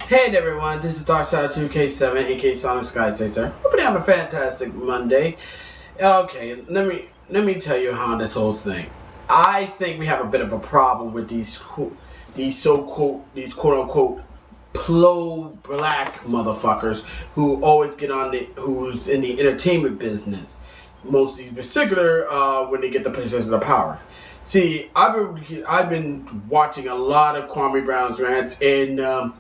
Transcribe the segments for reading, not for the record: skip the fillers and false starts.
Hey there, everyone, this is Darkside2K7, aka Sonic Sky Chaser. Hope you have a fantastic Monday. Okay, let me tell you how this whole thing. I think we have a bit of a problem with these quote unquote pro black motherfuckers who always get on who's in the entertainment business, mostly in particular when they get the positions of power. See, I've been watching a lot of Kwame Brown's rants, and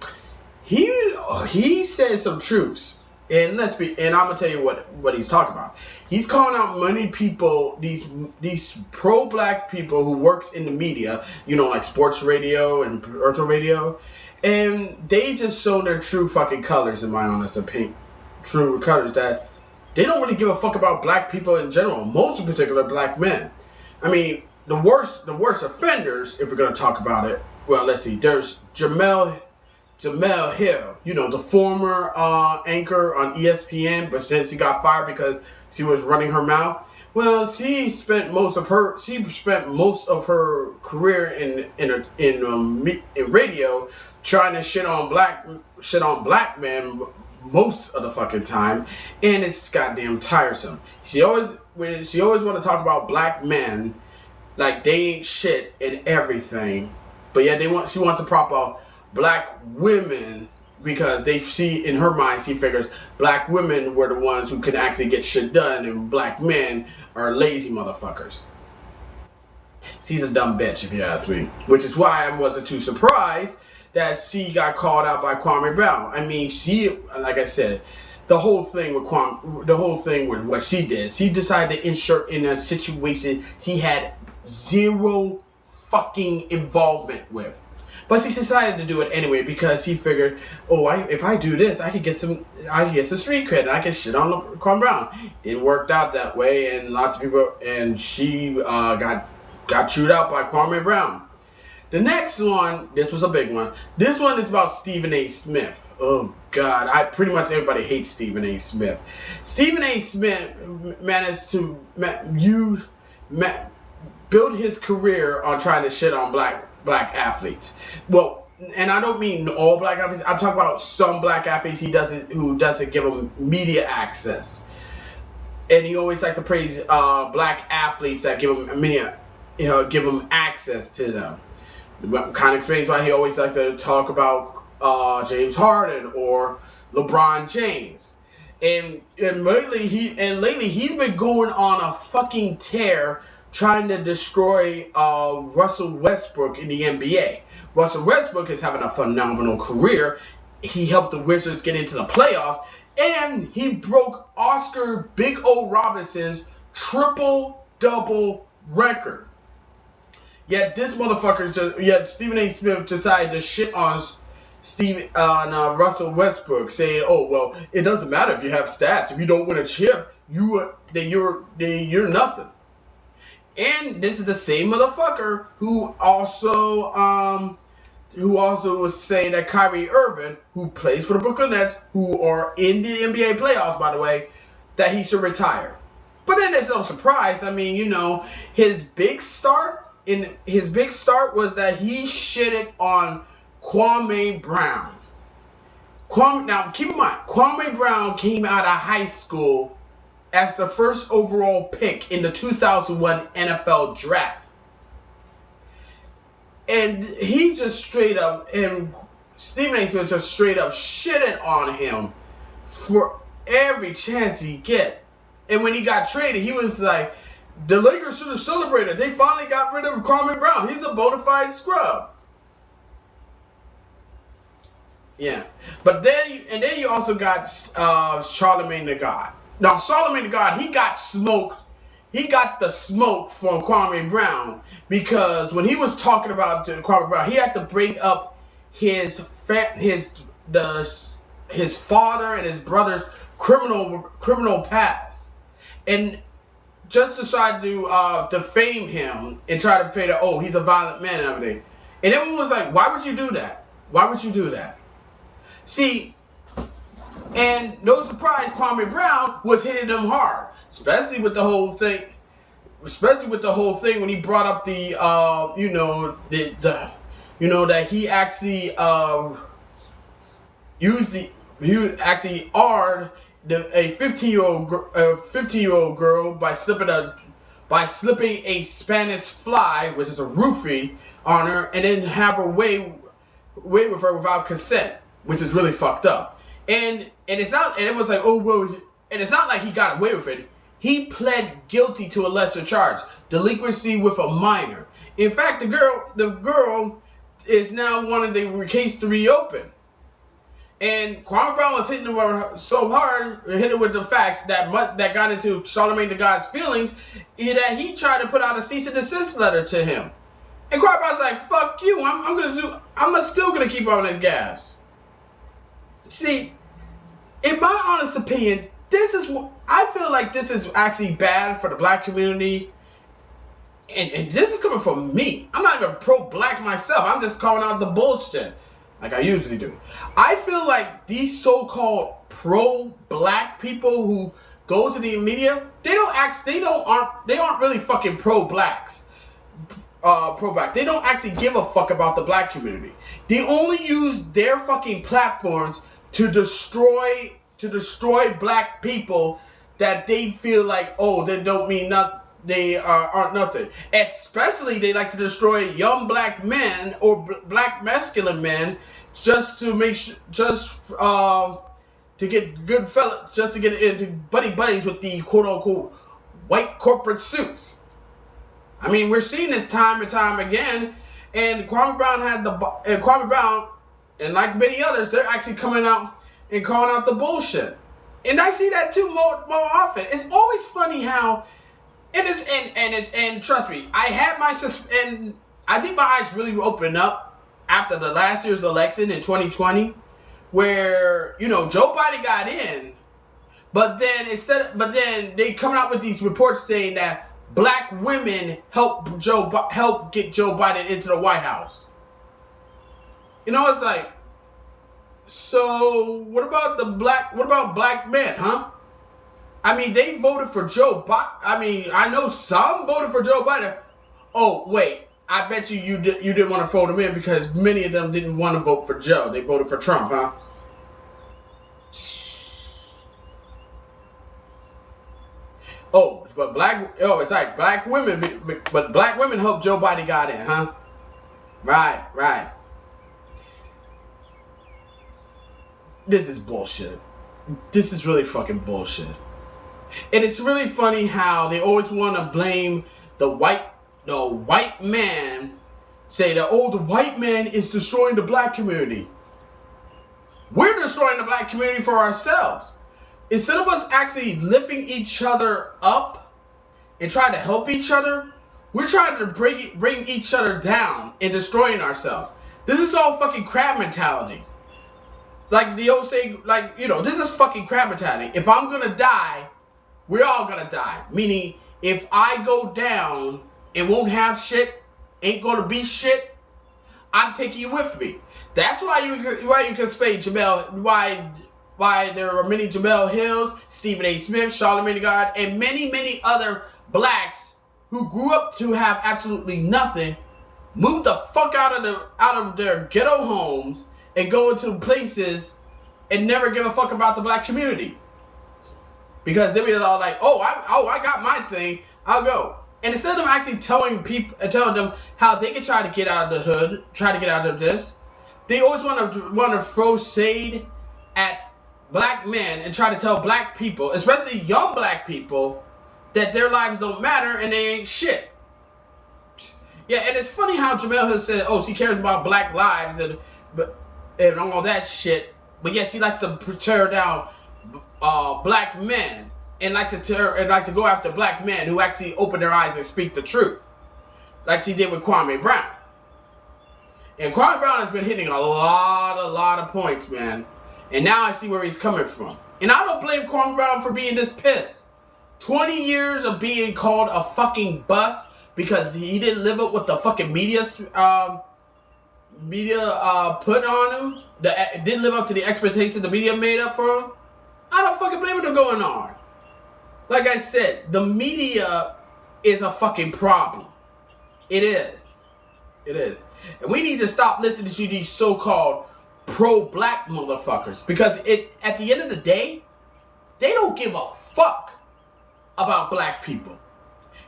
he says some truths, and I'm gonna tell you what he's talking about. He's calling out many people, these pro black people who works in the media, like sports radio and Earth radio, and they just show their true fucking colors, in my honest opinion. True colors that they don't really give a fuck about black people in general, most in particular black men. I mean, the worst offenders, if we're gonna talk about it. Well, let's see. There's Jamel Hill, the former anchor on ESPN, but since she got fired because she was running her mouth. Well, she spent most of her career in radio trying to shit on black men most of the fucking time, and it's goddamn tiresome. She always want to talk about black men like they ain't shit and everything, but yeah, she wants to prop up black women because in her mind, she figures black women were the ones who can actually get shit done, and black men are lazy motherfuckers. She's a dumb bitch, if you ask me. Which is why I wasn't too surprised that she got called out by Kwame Brown. I mean, like I said, the whole thing with what she did, she decided to insert in a situation she had zero fucking involvement with. But she decided to do it anyway because she figured, if I do this, I could get some street cred and I could shit on Kwame Brown. Didn't work out that way, and lots of people, and she got chewed out by Kwame Brown. The next one, this was a big one. This one is about Stephen A. Smith. Oh God, pretty much everybody hates Stephen A. Smith. Stephen A. Smith managed to build his career on trying to shit on black athletes. Well, and I don't mean all black athletes. I'm talking about some black athletes who doesn't give them media access. And he always like to praise black athletes that give them media, give them access to them. Kind of explains why he always like to talk about James Harden or LeBron James. And lately he's been going on a fucking tear trying to destroy Russell Westbrook in the NBA. Russell Westbrook is having a phenomenal career. He helped the Wizards get into the playoffs, and he broke Oscar Big O Robinson's triple-double record. Yet Stephen A. Smith decided to shit on Russell Westbrook, saying, "Oh well, it doesn't matter if you have stats. If you don't win a chip, you're nothing." And this is the same motherfucker who also was saying that Kyrie Irving, who plays for the Brooklyn Nets, who are in the NBA playoffs, by the way, that he should retire. But then there's no surprise. I mean, his big start was that he shitted on Kwame Brown. Now, keep in mind, Kwame Brown came out of high school as the first overall pick in the 2001 NFL draft. And he just straight up, and Stephen A. Smith just straight up shitted on him for every chance he get. And when he got traded, he was like, the Lakers should have celebrated. They finally got rid of Kwame Brown. He's a bona fide scrub. Yeah. But then you also got Charlemagne the God. Now, Charlemagne the God, he got smoked. He got the smoke from Kwame Brown because when he was talking about Kwame Brown, he had to bring up his father and his brother's criminal past, and just to try to defame him and try to say that he's a violent man and everything. And everyone was like, "Why would you do that? Why would you do that?" See. And no surprise, Kwame Brown was hitting them hard, especially with the whole thing when he brought up that he actually used the he actually R a 15-year-old girl by slipping a Spanish fly, which is a roofie, on her, and then have her way with her without consent, which is really fucked up. And it's not, and it was like, oh well, and it's not like he got away with it. He pled guilty to a lesser charge, delinquency with a minor. In fact, the girl is now wanting the case to reopen. And Kwame Brown was hitting her so hard, hitting her with the facts that got into Charlamagne the God's feelings, that he tried to put out a cease and desist letter to him. And Kwame Brown's like, "Fuck you! I'm still gonna keep on this gas." See, in my honest opinion, I feel like this is actually bad for the black community. And this is coming from me. I'm not even pro-black myself. I'm just calling out the bullshit, like I usually do. I feel like these so-called pro-black people who go to the media, they aren't really fucking pro-blacks. Pro-black. They don't actually give a fuck about the black community. They only use their fucking platforms to destroy black people that they feel like, oh, they don't mean nothing. They aren't nothing. Especially, they like to destroy young black men or black masculine men just to get good fellas, just to get into buddies with the quote unquote white corporate suits. I mean, we're seeing this time and time again, and Kwame Brown and like many others, they're actually coming out and calling out the bullshit. And I see that too more often. It's always funny how and trust me, I think my eyes really opened up after the last year's election in 2020, where Joe Biden got in, but then they coming out with these reports saying that black women help get Joe Biden into the White House. It's like, so what about black men, huh? I mean, they voted for Joe Biden. I mean, I know some voted for Joe Biden. Oh, wait. I bet you didn't want to vote him in because many of them didn't want to vote for Joe. They voted for Trump, huh? Oh, it's like black women, but black women hope Joe Biden got in, huh? Right. This is bullshit. This is really fucking bullshit. And it's really funny how they always want to blame the white man, say that, oh, the white man is destroying the black community. We're destroying the black community for ourselves. Instead of us actually lifting each other up and trying to help each other, we're trying to bring each other down and destroying ourselves. This is all fucking crab mentality. Like the old saying, this is fucking crab mentality. If I'm gonna die, we're all gonna die. Meaning, if I go down and won't have shit, ain't gonna be shit, I'm taking you with me. That's why you can say Jamel, why there are many Jamel Hills, Stephen A. Smith, Charlamagne the God, and many, many other blacks who grew up to have absolutely nothing, moved the fuck out of their ghetto homes and go into places and never give a fuck about the black community. Because they were all like, I got my thing, I'll go. And instead of actually telling them how they can try to get out of the hood, try to get out of this, they always want to throw shade at black men and try to tell black people, especially young black people, that their lives don't matter and they ain't shit. Yeah, and it's funny how Jamel has said, she cares about black lives and all that shit, but yet she likes to tear down black men and like to go after black men who actually open their eyes and speak the truth, like she did with Kwame Brown. And Kwame Brown has been hitting a lot of points, man. And now I see where he's coming from. And I don't blame Kwame Brown for being this pissed. 20 years of being called a fucking bust because he didn't live up with the fucking media put on him. Didn't live up to the expectations the media made up for him. I don't fucking blame him for going on. Like I said, the media is a fucking problem. It is. And we need to stop listening to these so-called pro-black motherfuckers, because at the end of the day, they don't give a fuck about black people.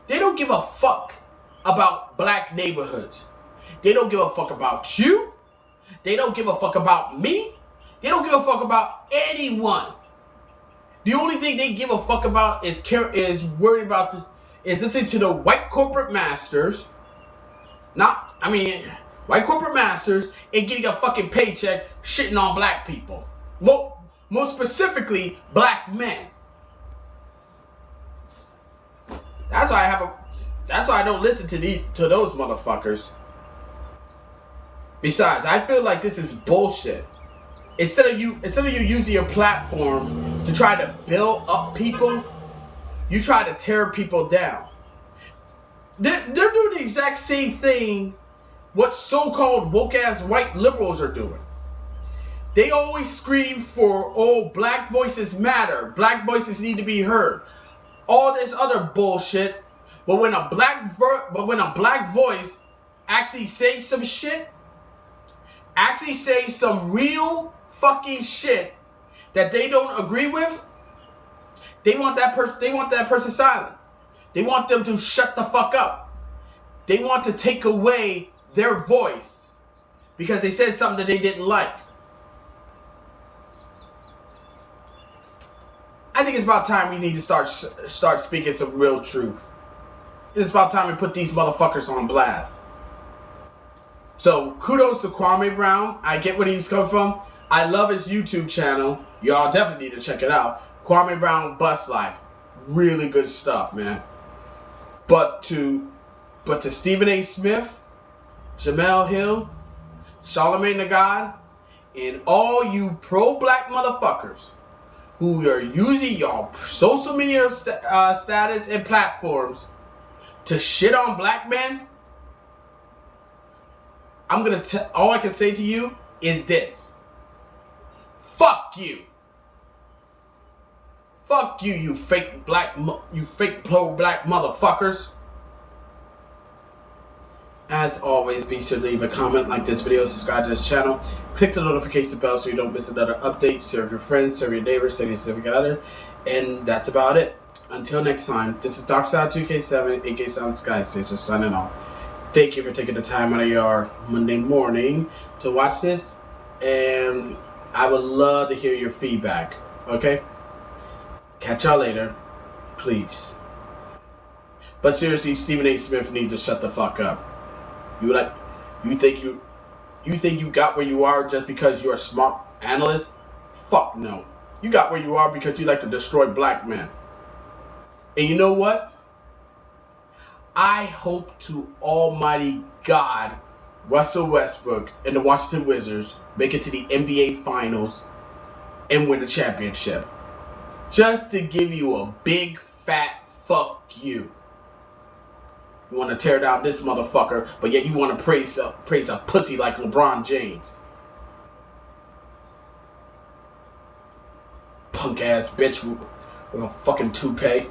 They don't give a fuck about black neighborhoods. They don't give a fuck about you. They don't give a fuck about me. They don't give a fuck about anyone. The only thing they give a fuck about is worried about is listening to the white corporate masters. White corporate masters, and getting a fucking paycheck shitting on black people. Most specifically, black men. That's why I don't listen to those motherfuckers. Besides, I feel like this is bullshit. Instead of you using your platform to try to build up people, you try to tear people down. They're doing the exact same thing what so-called woke-ass white liberals are doing. They always scream for, oh, black voices matter. Black voices need to be heard. All this other bullshit. But when a black voice actually says some shit, actually say some real fucking shit that they don't agree with, they want that person silent. They want them to shut the fuck up. They want to take away their voice because they said something that they didn't like. I think it's about time we need to start speaking some real truth. It's about time we put these motherfuckers on blast. So kudos to Kwame Brown. I get where he was coming from. I love his YouTube channel. Y'all definitely need to check it out. Kwame Brown Bus Life. Really good stuff, man. But to Stephen A. Smith, Jamel Hill, Charlamagne the God, and all you pro-black motherfuckers who are using y'all social media status and platforms to shit on black men, all I can say to you is this. Fuck you. Fuck you, you fake pro-black motherfuckers. As always, be sure to leave a comment, like this video, subscribe to this channel, click the notification bell so you don't miss another update. Serve your friends, serve your neighbors, serve your significant other, and that's about it. Until next time, this is DarkSide2K7, aka Sound Sky Station, signing off. Thank you for taking the time out of your Monday morning to watch this, and I would love to hear your feedback. Okay? Catch y'all later, please. But seriously, Stephen A. Smith needs to shut the fuck up. You think you got where you are just because you're a smart analyst? Fuck no. You got where you are because you like to destroy black men. And you know what? I hope to Almighty God Russell Westbrook and the Washington Wizards make it to the NBA Finals and win the championship. Just to give you a big fat fuck you. You want to tear down this motherfucker, but yet you want to praise a pussy like LeBron James. Punk ass bitch with a fucking toupee.